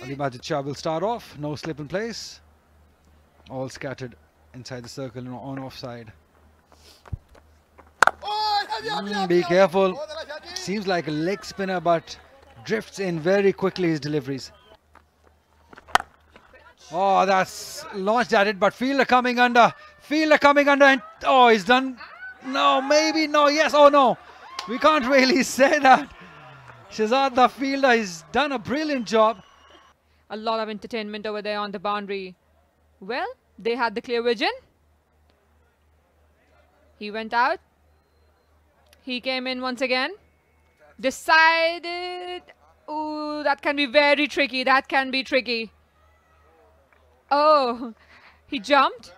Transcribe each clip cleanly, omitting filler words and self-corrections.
Ali Majid Shah will start off. No slip in place. All scattered inside the circle and on offside. Be careful. Seems like a leg spinner, but drifts in very quickly his deliveries. Oh, that's launched at it, but fielder coming under. Fielder coming under, and oh, he's done. No, maybe, no, yes, oh no. We can't really say that. Shahzad, the fielder, he's done a brilliant job. A lot of entertainment over there on the boundary. Well, they had the clear vision. He went out. He came in once again. Decided. Ooh, that can be very tricky. That can be tricky. Oh, he jumped.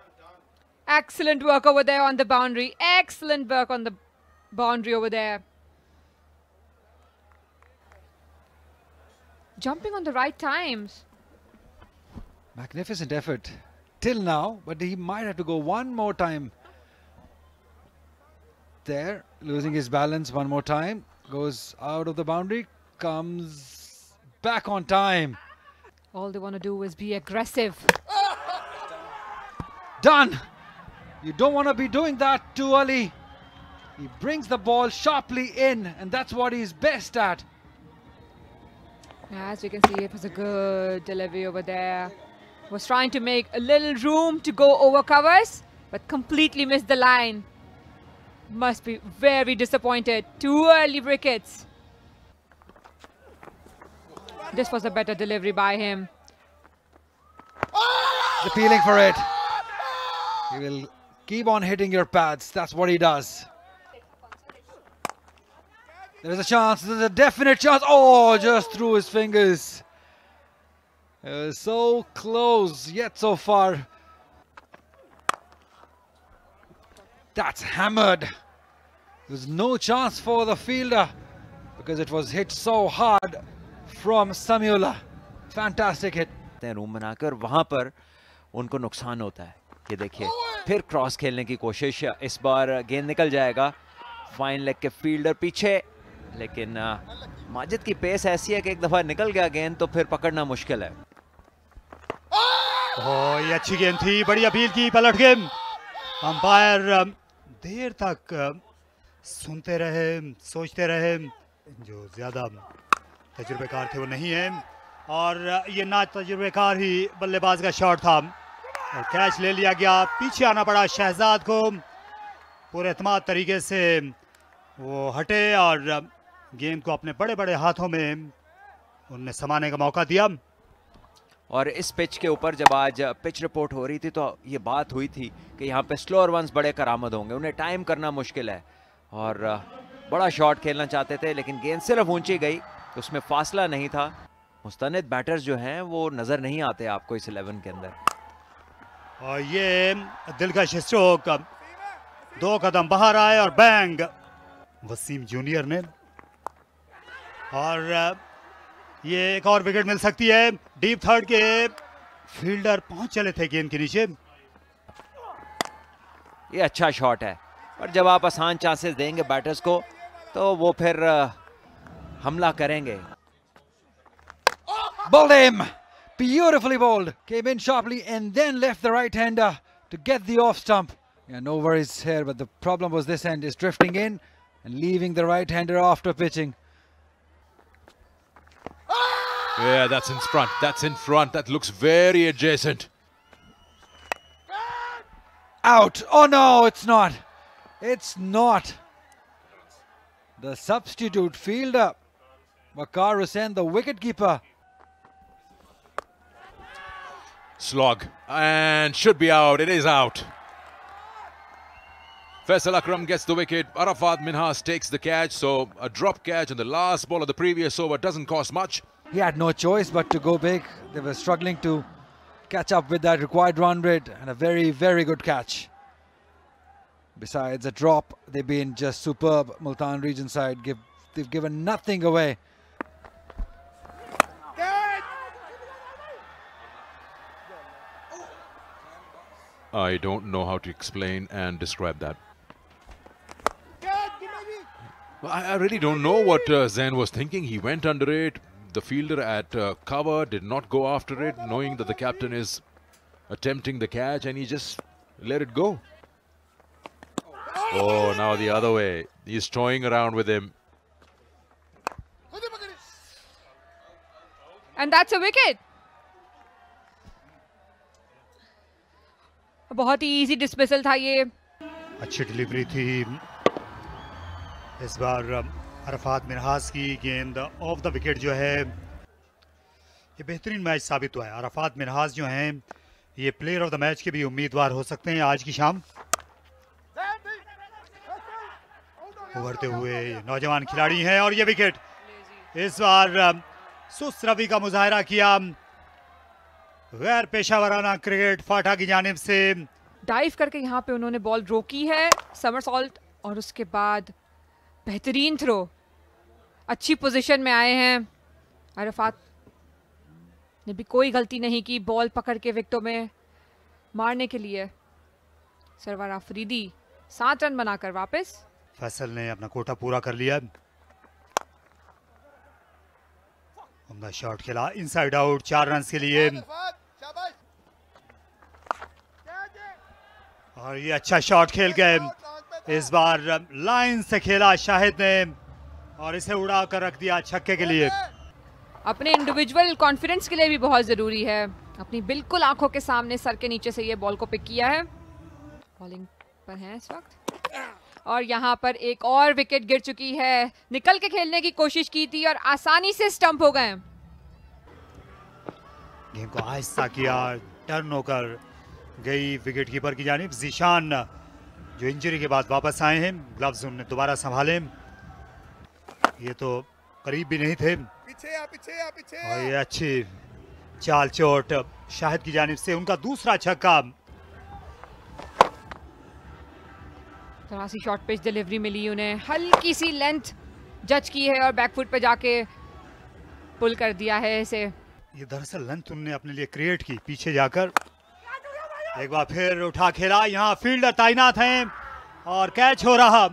Excellent work over there on the boundary. Excellent work on the boundary over there. Jumping on the right times. Magnificent effort till now, but he might have to go one more time. There, losing his balance one more time. Goes out of the boundary, comes back on time. All they want to do is be aggressive. Done! You don't want to be doing that too early. He brings the ball sharply in, and that's what he's best at. As you can see, it was a good delivery over there. Was trying to make a little room to go over covers, but completely missed the line. Must be very disappointed. Too early wickets. This was a better delivery by him. He's appealing for it. He will keep on hitting your pads. That's what he does. There's a chance. There's a definite chance. Oh, just through his fingers. So close, yet so far. That's hammered. There's no chance for the fielder because it was hit so hard from Samiullah. Fantastic hit. Room बनाकर वहां पर उनको नुकसान होता है. ये देखिए फिर क्रॉस खेलने की कोशिश. इस बार गेंद निकल जाएगा. फाइन लेग के फील्डर पीछे, लेकिन माजिद की पेस ऐसी है कि एक दफा निकल गया गेंद तो फिर पकड़ना मुश्किल है. ओह, ये अच्छी गेंद थी. बड़ी अपील की, पलट गेंद. अंपायर देर तक सुनते रहे, सोचते रहे. जो ज्यादा तजुर्बेकार थे वो नहीं है, और ये ना तजुर्बेकार ही बल्लेबाज का शॉट था और कैच ले लिया गया. पीछे आना पड़ा शहजाद को. पूरे एतमाद तरीके से वो हटे और गेंद को अपने बड़े बड़े हाथों में उनने समाने का मौका दिया. और इस पिच के ऊपर जब आज पिच रिपोर्ट हो रही थी तो ये बात हुई थी कि यहाँ पे स्लोअर वंस बड़े करामद होंगे. उन्हें टाइम करना मुश्किल है और बड़ा शॉट खेलना चाहते थे, लेकिन गेंद सिर्फ ऊंची गई, उसमें फासला नहीं था. मुस्तनिद बैटर्स जो हैं वो नज़र नहीं आते आपको इस 11 के अंदर. और ये दिलकश स्ट्रोक 2 कदम बाहर आए और बैंग वसीम जूनियर ने. और ये एक और विकेट मिल सकती है. डीप थर्ड के फील्डर पहुंच चले थे गेंद के नीचे. ये अच्छा शॉट है, पर जब आप आसान चांसेस देंगे बैटर्स को तो वो फिर हमला करेंगे. Bowled him. Beautifully bowled. Came in sharply and then left the right hander to get the off stump. Yeah, no worries here, but the problem was this end is drifting in and leaving the right hander after pitching. Yeah, that's in front. That's in front. That looks very adjacent. Out. Oh no, it's not. It's not. The substitute fielder, Waqar Hussain, the wicketkeeper. Slog. And should be out. It is out. Faisal Akram gets the wicket. Arafat Minhas takes the catch. So a drop catch in the last ball of the previous over doesn't cost much. He had no choice but to go big. They were struggling to catch up with that required run rate, and a very, very good catch. Besides a drop, they've been just superb. Multan region side, they've given nothing away. I don't know how to explain and describe that. Well, I really don't know what Zain was thinking. He went under it. The fielder at cover did not go after it, knowing that the captain is attempting the catch, and he just let it go. Oh, now the other way. He's toying around with him. And that's a wicket. बहुत ही easy dismissal था ये. अच्छी delivery थी इस बार अरफात मिनहास की. गेंद of the wicket जो है, ये बेहतरीन मैच साबित हुआ है. अरफात मिनहास जो हैं ये प्लेयर ऑफ द मैच के भी उम्मीदवार हो सकते हैं आज की शाम. उभरते हुए नौजवान खिलाड़ी हैं और ये विकेट. इस बार सुस्त रवि का मुजाहरा किया गैर पेशावराना क्रिकेट फाटा की जानिब से. डाइव करके यहाँ पे उन्होंने बॉल रोकी है, समरसॉल्ट, और उसके बाद बेहतरीन थ्रो. अच्छी पोजीशन में आए हैं. अरफात ने भी कोई गलती नहीं की बॉल पकड़ के विकेटों में मारने के लिए. सरवर आफरीदी 7 रन बनाकर वापस. फैसल ने अपना कोटा पूरा कर लिया. उम्दा शॉट खेला इनसाइड आउट 4 रन के लिए. और ये अच्छा शॉट खेल गए. इस बार लाइन से खेला शाहिद ने और इसे उड़ा कर रख दिया छक्के के लिए. अपने इंडिविजुअल कॉन्फिडेंस के लिए भी बहुत ज़रूरी है. अपनी बिल्कुल आंखों के सामने सर के नीचे से ये बॉल को पिक किया है. बॉलिंग पर है इस वक्त. और यहाँ पर एक और विकेट गिर चुकी है. निकल के खेलने की कोशिश की थी और आसानी से स्टंप हो गए. गेम को आहिस्ता किया, टर्न होकर गई विकेट कीपर की जानिब. जीशान जो इंजरी के बाद वापस आए हैं, ग्लव्स उन्होंने दोबारा संभाले. ये तो करीब भी नहीं थे. और ये अच्छी चाल चोट शाहिद की जानिब से. उनका दूसरा छक्का. थोड़ा सी शॉर्ट पिच डिलीवरी मिली उन्हें. हल्की सी लेंथ जज की है और बैकफुट पे जाके पुल कर दिया है इसे. ये दरअसल लेंथ उन्होंने अपने लिए क्रिएट की पीछे जाकर. एक बार फिर उठा खेला. यहाँ फील्डर तैनात हैं और कैच हो रहा.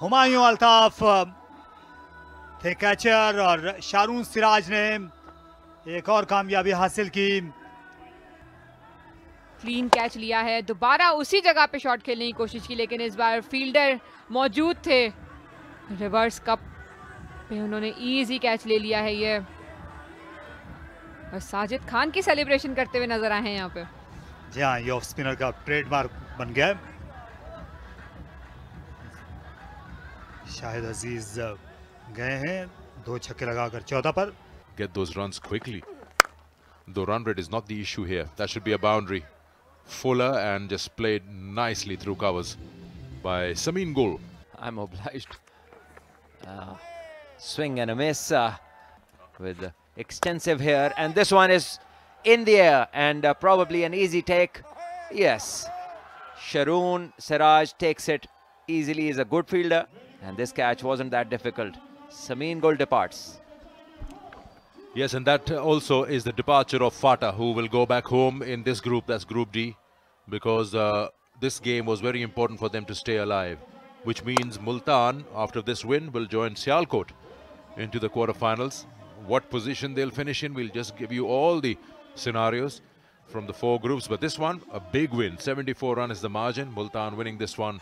हुमायूं अल्ताफ थे कैचर और शारून सिराज ने एक और कामयाबी हासिल की. क्लीन कैच लिया है. दोबारा उसी जगह पे शॉट खेलने की कोशिश की, लेकिन इस बार फील्डर मौजूद थे. रिवर्स कप पे उन्होंने इजी कैच ले लिया है ये. और साजिद खान की सेलिब्रेशन करते हुए नजर आए हैं यहाँ पे. जी हाँ, ये ऑफ स्पिनर का ट्रेडमार्क बन गया. शाहिद अजीज गए हैं 2 छक्के लगाकर 14 पर. Get those runs quickly. The run rate is not the issue here. That should be a boundary. Fuller and just played nicely through covers by Sameen Gul. I'm obliged. Swing and a miss with extensive here, and this one is in the air and probably an easy take. Yes, Sharoon Siraj takes it easily. He's a good fielder, and this catch wasn't that difficult. Sameen Gul departs. Yes, and that also is the departure of Fata, who will go back home in this group, that's Group D, because this game was very important for them to stay alive, which means Multan, after this win, will join Sialkot into the quarterfinals. What position they'll finish in, we'll just give you all the scenarios from the 4 groups. But this one, a big win. 74 run is the margin. Multan winning this one